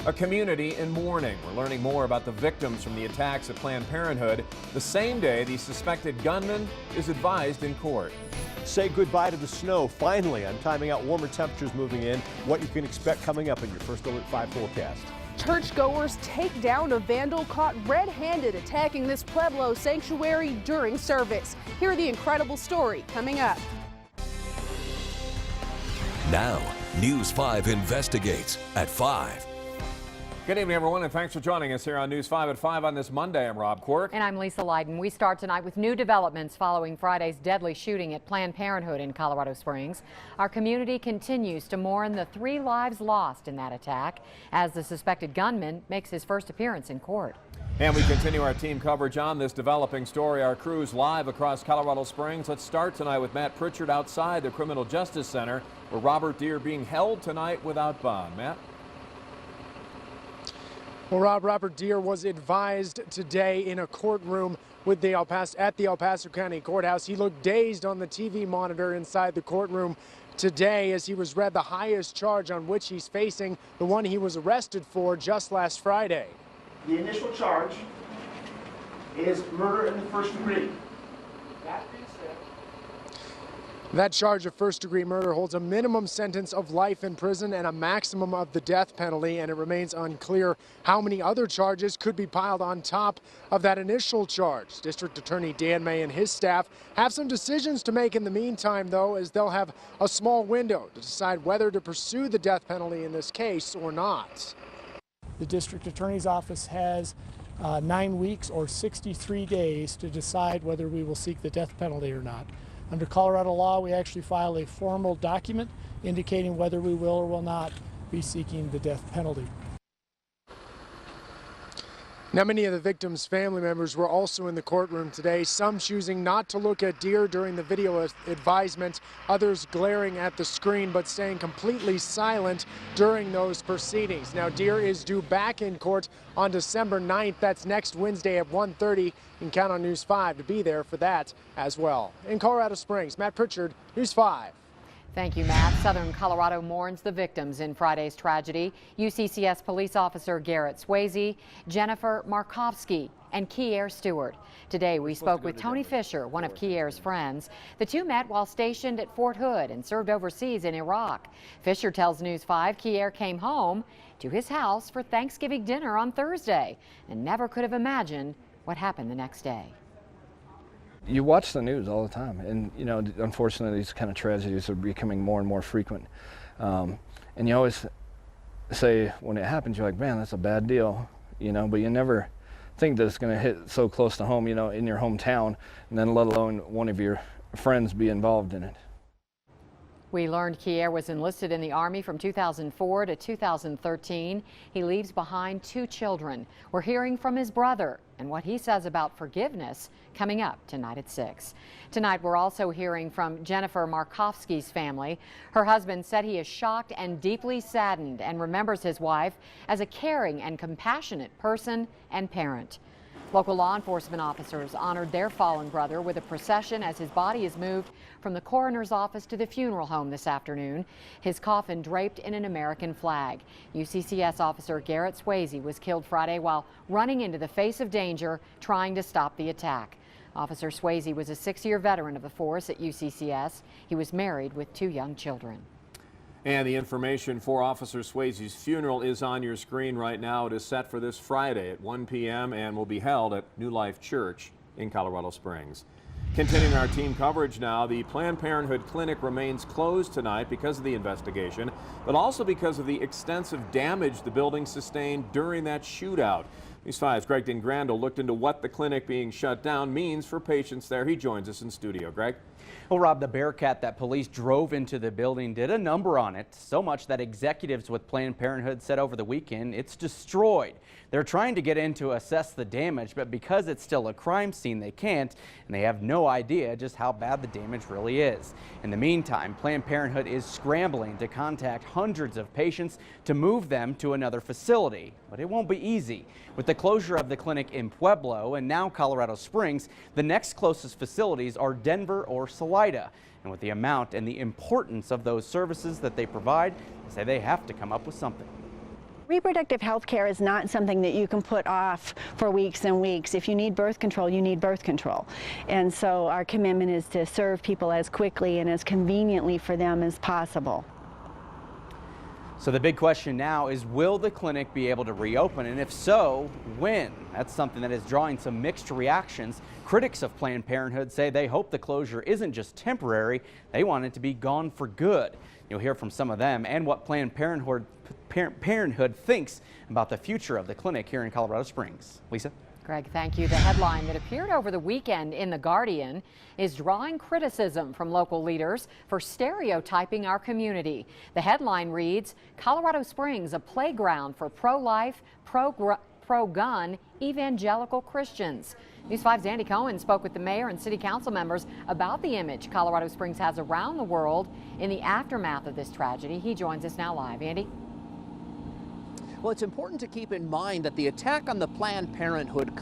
A community in mourning. We're learning more about the victims from the attacks at Planned Parenthood. The same day, the suspected gunman is advised in court. Say goodbye to the snow. Finally, I'm timing out warmer temperatures moving in. What you can expect coming up in your First Alert 5 forecast. Churchgoers take down a vandal caught red-handed attacking this Pueblo sanctuary during service. Hear the incredible story coming up. Now, News 5 investigates at 5. Good evening, everyone, and thanks for joining us here on News 5 at 5 on this Monday. I'm Rob Quirk. And I'm Lisa Leiden. We start tonight with new developments following Friday's deadly shooting at Planned Parenthood in Colorado Springs. Our community continues to mourn the 3 lives lost in that attack as the suspected gunman makes his first appearance in court. And we continue our team coverage on this developing story. Our crew's live across Colorado Springs. Let's start tonight with Matt Pritchard outside the Criminal Justice Center, where Robert Deere being held tonight without bond. Matt? Well, Robert Deere was advised today in a courtroom with the El Paso County Courthouse. He looked dazed on the TV monitor inside the courtroom today as he was read the highest charge on which he's facing, the one he was arrested for just last Friday. The initial charge is murder in the first degree. That charge of first-degree murder holds a minimum sentence of life in prison and a maximum of the death penalty, and it remains unclear how many other charges could be piled on top of that initial charge. District Attorney Dan May and his staff have some decisions to make in the meantime, though, as they'll have a small window to decide whether to pursue the death penalty in this case or not. The District Attorney's Office has 9 weeks or 63 days to decide whether we will seek the death penalty or not. Under Colorado law, we actually file a formal document indicating whether we will or will not be seeking the death penalty. Now, many of the victims' family members were also in the courtroom today, some choosing not to look at Deere during the video advisement, others glaring at the screen but staying completely silent during those proceedings. Now, Deere is due back in court on December 9th. That's next Wednesday at 1:30. You can count on News 5 to be there for that as well. In Colorado Springs, Matt Pritchard, News 5. Thank you, Matt. Southern Colorado mourns the victims in Friday's tragedy. UCCS police officer Garrett Swayze, Jennifer Markovsky, and Kier Stewart. Today we spoke with Tony Fisher, one of Kier's friends. The two met while stationed at Fort Hood and served overseas in Iraq. Fisher tells News 5 Kier came home to his house for Thanksgiving dinner on Thursday and never could have imagined what happened the next day. You watch the news all the time, and you know, unfortunately, these kind of tragedies are becoming more and more frequent. And you always say when it happens, you're like, man, that's a bad deal, you know, but you never think that it's going to hit so close to home, you know, in your hometown, and then let alone one of your friends be involved in it. We learned Kier was enlisted in the Army from 2004 to 2013. He leaves behind 2 children. We're hearing from his brother and what he says about forgiveness coming up tonight at 6. Tonight we're also hearing from Jennifer Markovsky's family. Her husband said he is shocked and deeply saddened and remembers his wife as a caring and compassionate person and parent. Local law enforcement officers honored their fallen brother with a procession as his body is moved from the coroner's office to the funeral home this afternoon. His coffin draped in an American flag. UCCS officer Garrett Swayze was killed Friday while running into the face of danger trying to stop the attack. Officer Swayze was a 6-year veteran of the force at UCCS. He was married with 2 young children. And the information for Officer Swayze's funeral is on your screen right now. It is set for this Friday at 1 p.m. and will be held at New Life Church in Colorado Springs. Continuing our team coverage now, the Planned Parenthood clinic remains closed tonight because of the investigation, but also because of the extensive damage the building sustained during that shootout. News 5's Greg Dingrando looked into what the clinic being shut down means for patients there. He joins us in studio. Greg? Well, Rob, the Bearcat that police drove into the building did a number on it, so much that executives with Planned Parenthood said over the weekend it's destroyed. They're trying to get in to assess the damage, but because it's still a crime scene, they can't, and they have no idea just how bad the damage really is. In the meantime, Planned Parenthood is scrambling to contact hundreds of patients to move them to another facility, but it won't be easy. With the closure of the clinic in Pueblo and now Colorado Springs, the next closest facilities are Denver or Salida. And with the amount and the importance of those services that they provide, they say they have to come up with something. Reproductive health care is not something that you can put off for weeks and weeks. If you need birth control, you need birth control. And so our commitment is to serve people as quickly and as conveniently for them as possible. So the big question now is, will the clinic be able to reopen? And if so, when? That's something that is drawing some mixed reactions. Critics of Planned Parenthood say they hope the closure isn't just temporary. They want it to be gone for good. You'll hear from some of them and what Planned Parenthood thinks about the future of the clinic here in Colorado Springs. Lisa? Greg, thank you. The headline that appeared over the weekend in The Guardian is drawing criticism from local leaders for stereotyping our community. The headline reads, Colorado Springs, a playground for pro-life, pro-gun evangelical Christians. News 5's Andy Cohen spoke with the mayor and city council members about the image Colorado Springs has around the world in the aftermath of this tragedy. He joins us now live. Andy? Well, it's important to keep in mind that the attack on the Planned Parenthood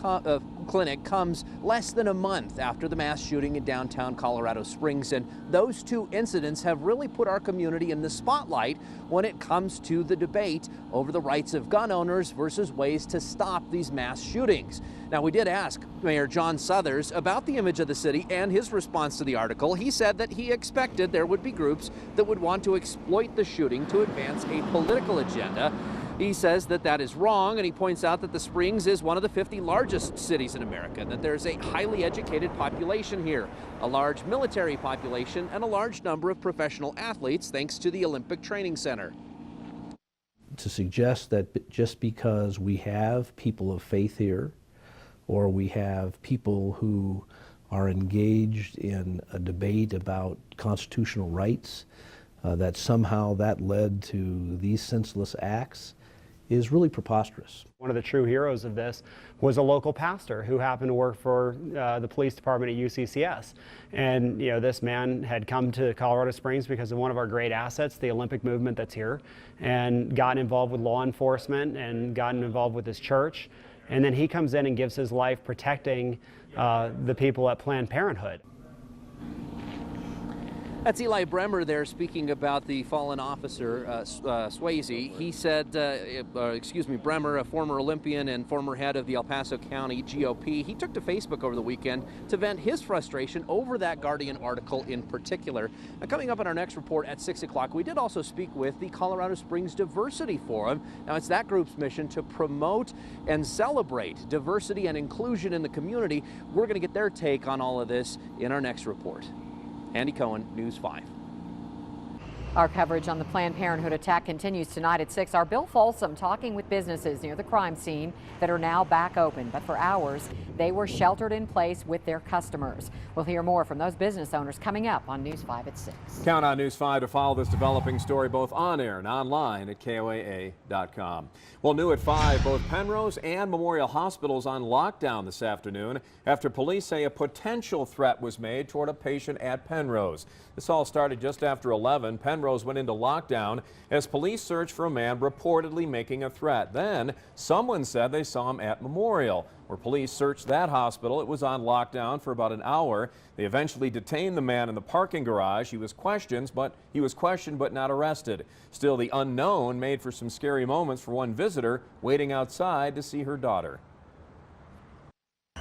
clinic comes less than a month after the mass shooting in downtown Colorado Springs, and those two incidents have really put our community in the spotlight when it comes to the debate over the rights of gun owners versus ways to stop these mass shootings. Now, we did ask Mayor John Suthers about the image of the city and his response to the article. He said that he expected there would be groups that would want to exploit the shooting to advance a political agenda. He says that that is wrong, and he points out that the Springs is one of the 50 largest cities in America, and that there's a highly educated population here, a large military population, and a large number of professional athletes thanks to the Olympic Training Center. To suggest that just because we have people of faith here, or we have people who are engaged in a debate about constitutional rights, that somehow that led to these senseless acts is really preposterous. One of the true heroes of this was a local pastor who happened to work for the police department at UCCS. And this man had come to Colorado Springs because of one of our great assets, the Olympic movement that's here, and gotten involved with law enforcement and gotten involved with his church. And then he comes in and gives his life protecting the people at Planned Parenthood. That's Eli Bremer there speaking about the fallen officer, Swayze. He said, Bremer, a former Olympian and former head of the El Paso County GOP, he took to Facebook over the weekend to vent his frustration over that Guardian article in particular. Now, coming up on our next report at 6 o'clock, we did also speak with the Colorado Springs Diversity Forum. Now, it's that group's mission to promote and celebrate diversity and inclusion in the community. We're going to get their take on all of this in our next report. Andy Cohen, News 5. Our coverage on the Planned Parenthood attack continues tonight at 6. Our Bill Folsom talking with businesses near the crime scene that are now back open. But for hours, they were sheltered in place with their customers. We'll hear more from those business owners coming up on News 5 at 6. Count on News 5 to follow this developing story both on air and online at KOAA.com. Well, new at 5, both Penrose and Memorial Hospitals on lockdown this afternoon after police say a potential threat was made toward a patient at Penrose. This all started just after 11. Penrose went into lockdown as police searched for a man reportedly making a threat. Then someone said they saw him at Memorial, where police searched that hospital. It was on lockdown for about an hour. They eventually detained the man in the parking garage. He was questioned but not arrested. Still, the unknown made for some scary moments for one visitor waiting outside to see her daughter.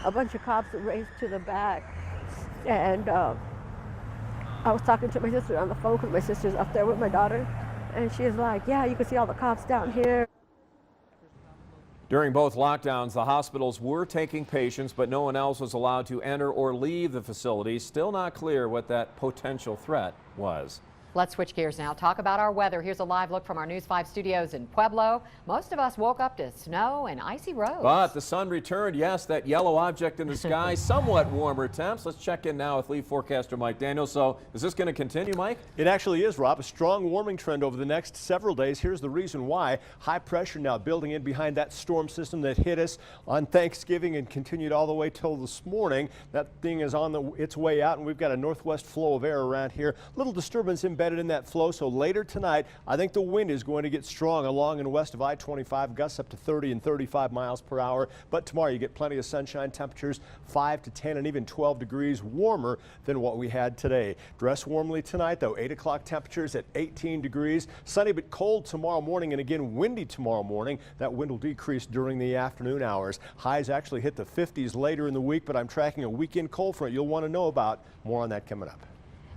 A bunch of cops raced to the back, and I was talking to my sister on the phone because my sister's up there with my daughter, and she's like, yeah, you can see all the cops down here. During both lockdowns, the hospitals were taking patients, but no one else was allowed to enter or leave the facility. Still not clear what that potential threat was. Let's switch gears now. Talk about our weather. Here's a live look from our News 5 studios in Pueblo. Most of us woke up to snow and icy roads. But the sun returned. Yes, that yellow object in the sky, somewhat warmer temps. Let's check in now with lead forecaster Mike Daniels. So is this going to continue, Mike? It actually is, Rob. A strong warming trend over the next several days. Here's the reason why. High pressure now building in behind that storm system that hit us on Thanksgiving and continued all the way till this morning. That thing is on its way out, and we've got a northwest flow of air around here. Little disturbance in embedded in that flow, so later tonight, I think the wind is going to get strong along and west of I-25, gusts up to 30 and 35 miles per hour. But tomorrow you get plenty of sunshine, temperatures 5 to 10 and even 12 degrees warmer than what we had today. Dress warmly tonight, though. 8 o'clock temperatures at 18 degrees. Sunny but cold tomorrow morning, and again windy tomorrow morning. That wind will decrease during the afternoon hours. Highs actually hit the 50s later in the week, but I'm tracking a weekend cold front you'll want to know about. More on that coming up.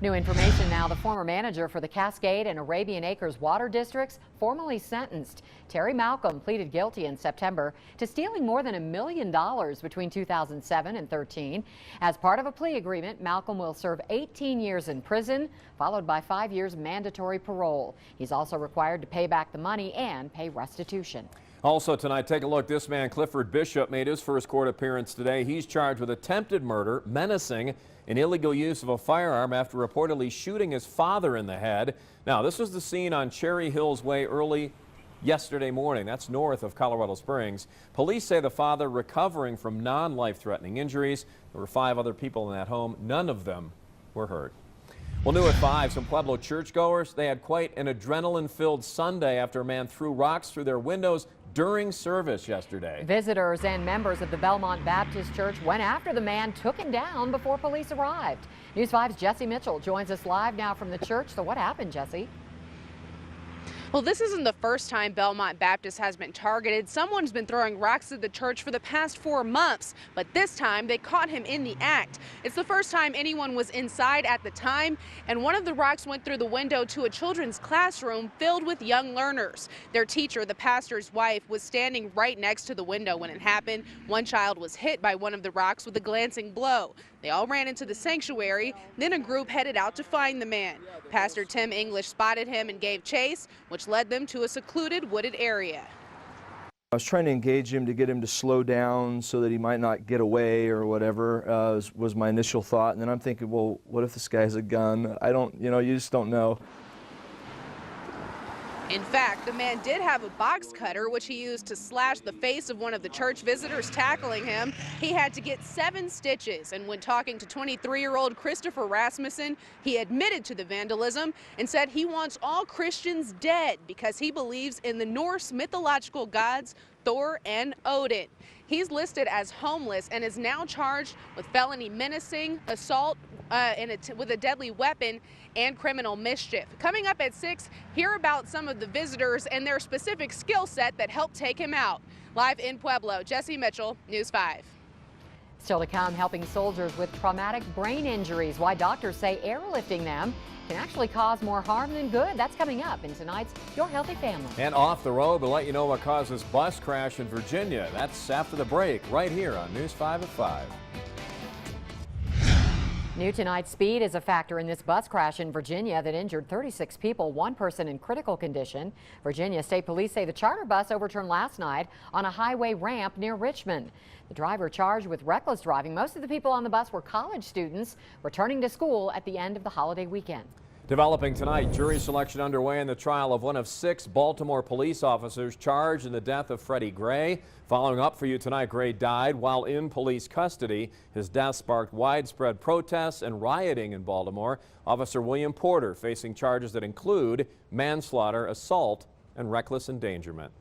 New information now. The former manager for the Cascade and Arabian Acres water districts formally sentenced. Terry Malcolm pleaded guilty in September to stealing more than $1 million between 2007 and 13. As part of a plea agreement, Malcolm will serve 18 years in prison, followed by 5 years mandatory parole. He's also required to pay back the money and pay restitution. Also tonight, take a look. This man, Clifford Bishop, made his first court appearance today. He's charged with attempted murder, menacing, and illegal use of a firearm after reportedly shooting his father in the head. Now, this was the scene on Cherry Hills Way early yesterday morning. That's north of Colorado Springs. Police say the father recovering from non-life-threatening injuries. There were 5 other people in that home. None of them were hurt. Well, new at 5, some Pueblo churchgoers, they had quite an adrenaline-filled Sunday after a man threw rocks through their windows during service yesterday. Visitors and members of the Belmont Baptist Church went after the man, took him down before police arrived. News 5's Jesse Mitchell joins us live now from the church. So what happened, Jesse? Well, this isn't the first time Belmont Baptist has been targeted. Someone's been throwing rocks at the church for the past 4 months, but this time they caught him in the act. It's the first time anyone was inside at the time, and one of the rocks went through the window to a children's classroom filled with young learners. Their teacher, the pastor's wife, was standing right next to the window when it happened. One child was hit by one of the rocks with a glancing blow. They all ran into the sanctuary, then a group headed out to find the man. Pastor Tim English spotted him and gave chase, which led them to a secluded wooded area. I was trying to engage him to get him to slow down so that he might not get away or whatever, was my initial thought. And then I'm thinking, well, what if this guy has a gun? I don't, you just don't know. In fact, the man did have a box cutter, which he used to slash the face of one of the church visitors tackling him. He had to get 7 stitches, and when talking to 23-year-old Christopher Rasmussen, he admitted to the vandalism and said he wants all Christians dead because he believes in the Norse mythological gods Thor and Odin. He's listed as homeless and is now charged with felony menacing, assault with a deadly weapon, and criminal mischief. Coming up at 6, hear about some of the visitors and their specific skill set that helped take him out. Live in Pueblo, Jesse Mitchell, News 5. Still to come, helping soldiers with traumatic brain injuries. Why doctors say airlifting them can actually cause more harm than good. That's coming up in tonight's Your Healthy Family. And off the road, we'll let you know what caused this bus crash in Virginia. That's after the break, right here on News 5 at 5. New tonight, speed is a factor in this bus crash in Virginia that injured 36 people, 1 person in critical condition. Virginia State Police say the charter bus overturned last night on a highway ramp near Richmond. The driver charged with reckless driving. Most of the people on the bus were college students returning to school at the end of the holiday weekend. Developing tonight, jury selection underway in the trial of one of 6 Baltimore police officers charged in the death of Freddie Gray. Following up for you tonight, Gray died while in police custody. His death sparked widespread protests and rioting in Baltimore. Officer William Porter facing charges that include manslaughter, assault, and reckless endangerment.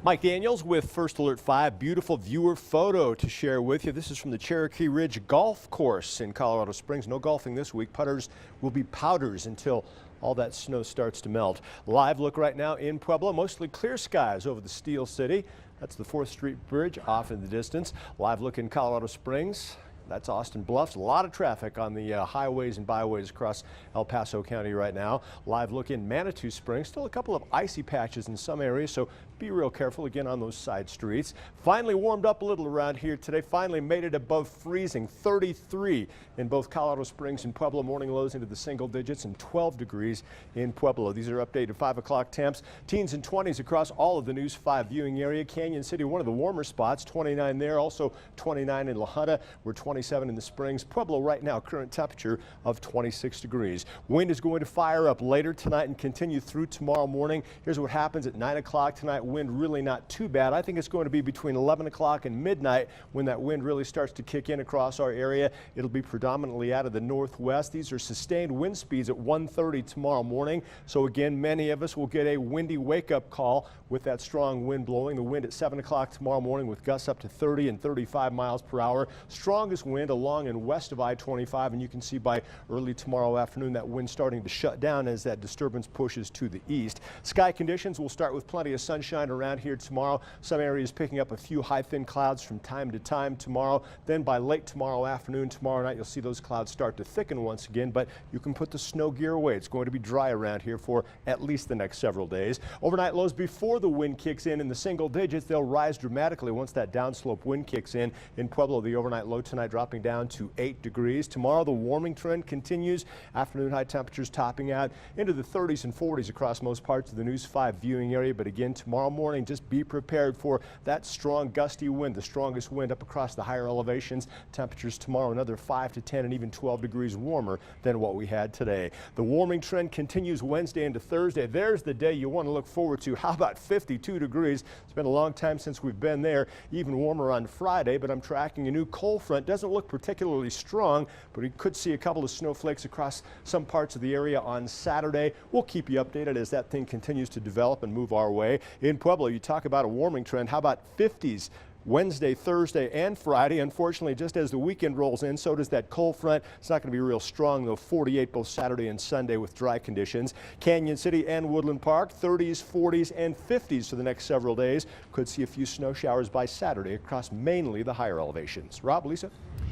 Mike Daniels with First Alert 5. Beautiful viewer photo to share with you. This is from the Cherokee Ridge Golf Course in Colorado Springs. No golfing this week. Putters will be powders until all that snow starts to melt. Live look right now in Pueblo. Mostly clear skies over the Steel City. That's the 4th Street Bridge off in the distance. Live look in Colorado Springs. That's Austin Bluffs. A lot of traffic on the highways and byways across El Paso County right now. Live look in Manitou Springs. Still a couple of icy patches in some areas, so be real careful again on those side streets. Finally warmed up a little around here today. Finally made it above freezing. 33 in both Colorado Springs and Pueblo. Morning lows into the single digits and 12 degrees in Pueblo. These are updated 5 o'clock temps. Teens and 20s across all of the News 5 viewing area. Canyon City, one of the warmer spots. 29 there. Also 29 in La Junta. We're 20 27 in the Springs. Pueblo right now, current temperature of 26 degrees. Wind is going to fire up later tonight and continue through tomorrow morning. Here's what happens at 9 o'clock tonight. Wind really not too bad. I think it's going to be between 11 o'clock and midnight when that wind really starts to kick in across our area. It'll be predominantly out of the northwest. These are sustained wind speeds at 1:30 tomorrow morning. So again, many of us will get a windy wake-up call with that strong wind blowing. The wind at 7 o'clock tomorrow morning with gusts up to 30 and 35 miles per hour. Strongest wind along and west of I-25, and you can see by early tomorrow afternoon that wind starting to shut down as that disturbance pushes to the east. Sky conditions will start with plenty of sunshine around here tomorrow. Some areas picking up a few high thin clouds from time to time tomorrow. Then by late tomorrow afternoon, tomorrow night, you'll see those clouds start to thicken once again, but you can put the snow gear away. It's going to be dry around here for at least the next several days. Overnight lows before the wind kicks in the single digits. They'll rise dramatically once that downslope wind kicks in. In Pueblo, the overnight low tonight dropping down to 8 degrees. Tomorrow, the warming trend continues. Afternoon high temperatures topping out into the 30s and 40s across most parts of the News 5 viewing area. But again, tomorrow morning, just be prepared for that strong gusty wind, the strongest wind up across the higher elevations. Temperatures tomorrow another 5 to 10 and even 12 degrees warmer than what we had today. The warming trend continues Wednesday into Thursday. There's the day you want to look forward to. How about 52 degrees? It's been a long time since we've been there. Even warmer on Friday, but I'm tracking a new cold front. Doesn't look particularly strong, but we could see a couple of snowflakes across some parts of the area on Saturday. We'll keep you updated as that thing continues to develop and move our way. In Pueblo, you talk about a warming trend. How about 50s? Wednesday, Thursday, and Friday. Unfortunately, just as the weekend rolls in, so does that cold front. It's not going to be real strong, though. 48 both Saturday and Sunday with dry conditions. Canyon City and Woodland Park, 30s, 40s, and 50s for the next several days. Could see a few snow showers by Saturday across mainly the higher elevations. Rob, Lisa?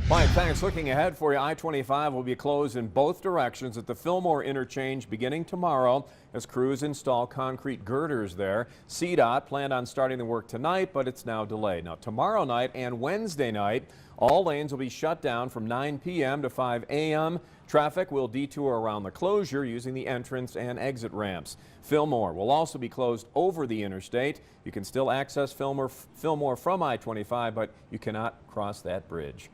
Mike, thanks. Looking ahead for you, I-25 will be closed in both directions at the Fillmore interchange beginning tomorrow as crews install concrete girders there. CDOT planned on starting the work tonight, but it's now delayed. Now, tomorrow night and Wednesday night, all lanes will be shut down from 9 p.m. to 5 a.m. Traffic will detour around the closure using the entrance and exit ramps. Fillmore will also be closed over the interstate. You can still access Fillmore from I-25, but you cannot cross that bridge.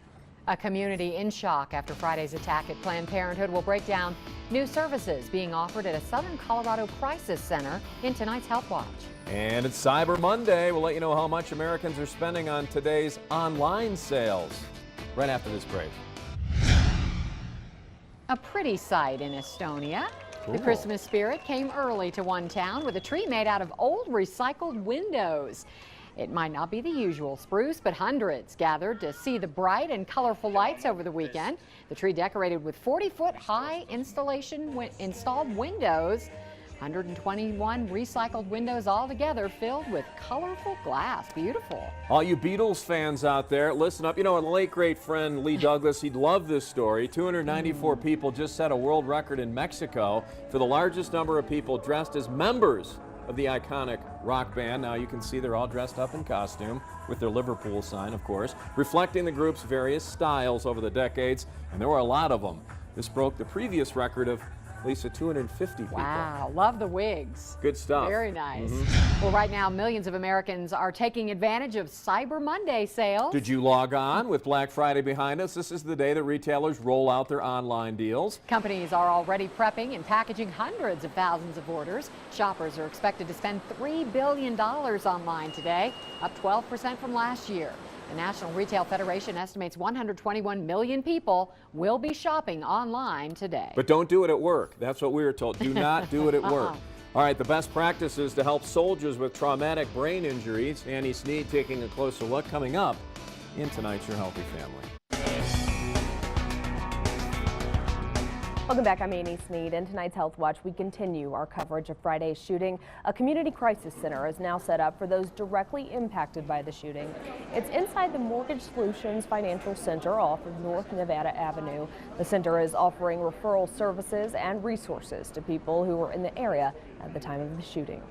A community in shock after Friday's attack at Planned Parenthood will break down new services being offered at a Southern Colorado crisis center in tonight's Health Watch. And it's Cyber Monday. We'll let you know how much Americans are spending on today's online sales right after this break. A pretty sight in Estonia. Cool. The Christmas spirit came early to one town with a tree made out of old recycled windows. It might not be the usual spruce, but hundreds gathered to see the bright and colorful lights over the weekend. The tree decorated with 40-foot high installed windows. 121 recycled windows altogether filled with colorful glass. Beautiful. All you Beatles fans out there, listen up. You know, a late great friend, Lee Douglas, he'd love this story. 294 people just set a world record in Mexico for the largest number of people dressed as members of the iconic rock band. Now you can see they're all dressed up in costume with their Liverpool sign, of course, reflecting the group's various styles over the decades, and there were a lot of them. This broke the previous record of, Lisa, 250 people. Wow, love the wigs. Good stuff. Very nice. Well, right now, millions of Americans are taking advantage of Cyber Monday sales. Did you log on? With Black Friday behind us, this is the day that retailers roll out their online deals. Companies are already prepping and packaging hundreds of thousands of orders. Shoppers are expected to spend $3 billion online today, up 12% from last year. The National Retail Federation estimates 121 million people will be shopping online today. But don't do it at work. That's what we were told. Do not do it at work. All right, the best practices to help soldiers with traumatic brain injuries. Annie Sneed taking a closer look coming up in tonight's Your Healthy Family. Welcome back. I'm Annie Sneed. In tonight's Health Watch, we continue our coverage of Friday's shooting. A community crisis center is now set up for those directly impacted by the shooting. It's inside the Mortgage Solutions Financial Center off of North Nevada Avenue. The center is offering referral services and resources to people who were in the area at the time of the shooting.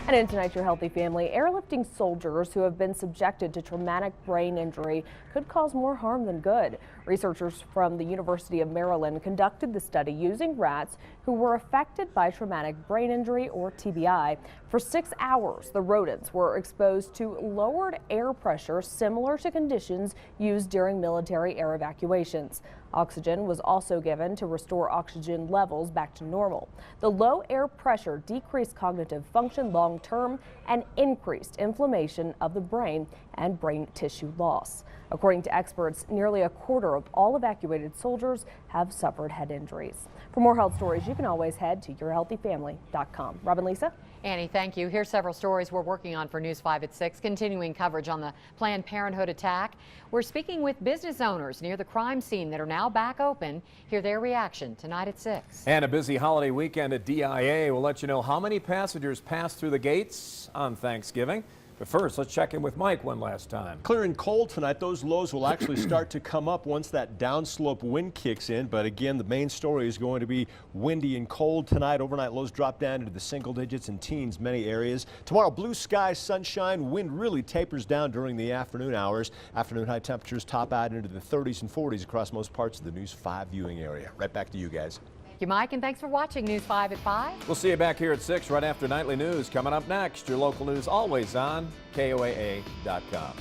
And in tonight's Your Healthy Family, airlifting soldiers who have been subjected to traumatic brain injury could cause more harm than good. Researchers from the University of Maryland conducted the study using rats who were affected by traumatic brain injury or TBI. For 6 hours, the rodents were exposed to lowered air pressure similar to conditions used during military air evacuations. Oxygen was also given to restore oxygen levels back to normal. The low air pressure decreased cognitive function long term and increased inflammation of the brain and brain tissue loss. According to experts, nearly a quarter of all evacuated soldiers have suffered head injuries. For more health stories, you can always head to yourhealthyfamily.com. Robin, Lisa? Annie, thank you. Here's several stories we're working on for News 5 at 6, continuing coverage on the Planned Parenthood attack. We're speaking with business owners near the crime scene that are now back open. Hear their reaction tonight at 6. And a busy holiday weekend at DIA. We'll let you know how many passengers passed through the gates on Thanksgiving. But first, let's check in with Mike one last time. Clear and cold tonight. Those lows will actually start to come up once that downslope wind kicks in. But again, the main story is going to be windy and cold tonight. Overnight lows drop down into the single digits and teens many areas. Tomorrow, blue skies, sunshine. Wind really tapers down during the afternoon hours. Afternoon high temperatures top out into the 30s and 40s across most parts of the News 5 viewing area. Right back to you guys. Thank you, Mike, and thanks for watching News 5 at 5. We'll see you back here at 6 right after nightly news. Coming up next, your local news always on KOAA.com.